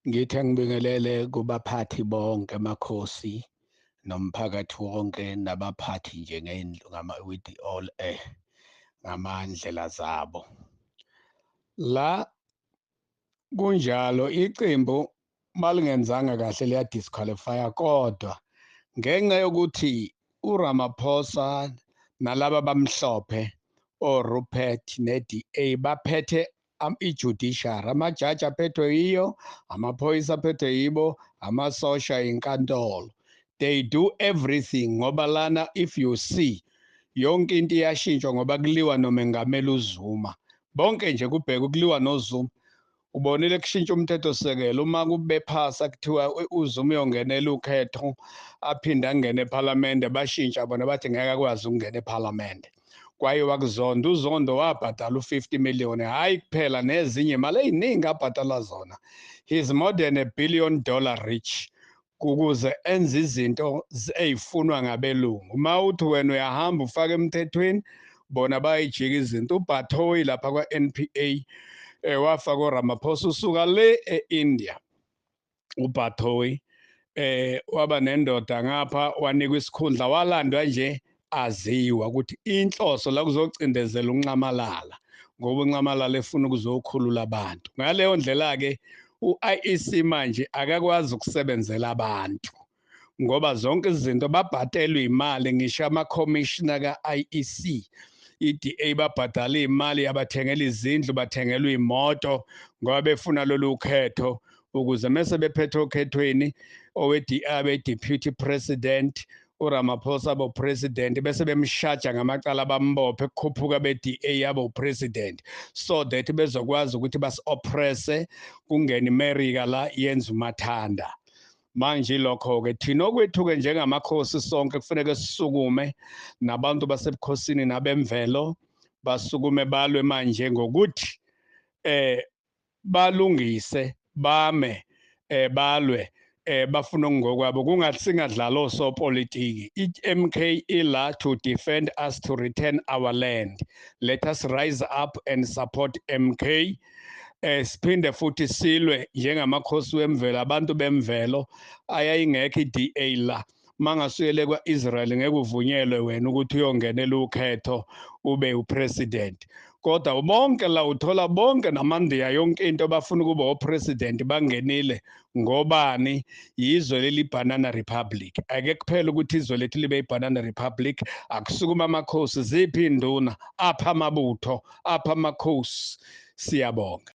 Ngithi angibingelele kubaphathi bonke amakhosi nomphakathi wonke nabaphathi nje with all ngamandlela zabo. La kunjalo iqembu malingenzanga kahle liya-disqualify-a kodwa ngenxa yokuthi uRamaphosa nalaba abamhlophe oRupert ne-DA baphethe i-judiciary, amajaji aphethwe yiyo, amaphoyisa aphethwe yibo, amasosha inkantolo. They do everything ngoba lana if you see yonke into iyashintshwa ngoba kuliwa nomengameli uZuma. Bonke nje kubheka ukuliwa noZuma. Ubonile kushintsha umthethosisekelo uma kube phasa kuthiwa uZuma uyongenela ukhetho aphinde angene ephalamende bashintsha bona bathi ngeke akwazi ukungena ephalamende. Kwayiwa kuZondo, uZondo wabhadala u-50 million, hhayi kuphela nezinye imali ey'ningi abhadala zona. He's more than $1 billion rich ukuze enze izinto ey'funwa ngabelungu. Uma uthi wena uyahamba ufake emthethweni bona bayayijika izinto. uBathoyi lapha kwa-NPA wafaka uRamaphosa usuka le e-India. uBathoyi waba nendoda ngapha wanikwa isikhundla walandwa nje aziwa ukuthi inhloso la kuzocindezela uNcamalala ngoba uNcamalala efuna ukuzokhulula abantu. Ngaleyo ndlela-ke u-IEC manje akakwazi ukusebenzela abantu ngoba zonke izinto babhatelwe imali, ngisho ama-commissioner ka-IEC i-DA babhadala imali yabathengela izindlu, bathengelwa iy'moto ngoba befuna lolu khetho ukuze mese bephethe okhethweni abe-deputy president uRamaphosa abo president bese bemshaja ngamacala bambophe kukhuphuka be-DA yabo president so that bezokwazi ukuthi basi-oppresse kungena iMerika la yenza umathanda. Manje lokho-ke thina okwethu-ke njengamakhosi sonke kufanele sisukume, nabantu basebukhosini nabemvelo basukume balwe manje ngokuthi balungise bame balwe bafuna ngokwabo singadlala osopolitiki. i-MK ila to defend us, to return our land. Let us rise up and support MK. Siphinde futhi silwe njengamakhosi wemvelo, abantu bemvelo. Ayayingekho i-DA la. Mangasuyele kwa-Israel ngeke uvunyelwe wena ukuthi uyongenela ukhetho ube upresident. Kodwa bonke la uthola bonke namandiya yonke into bafuna ukuba opresident bangenile ngobani? Yizwe leli Banana Republic. Ake kuphela ukuthi izwe lethu libe i-Banana Republic, akusukuma amakhosi, ziphi induna, apha amabutho, apha amakhosi. Siyabonga.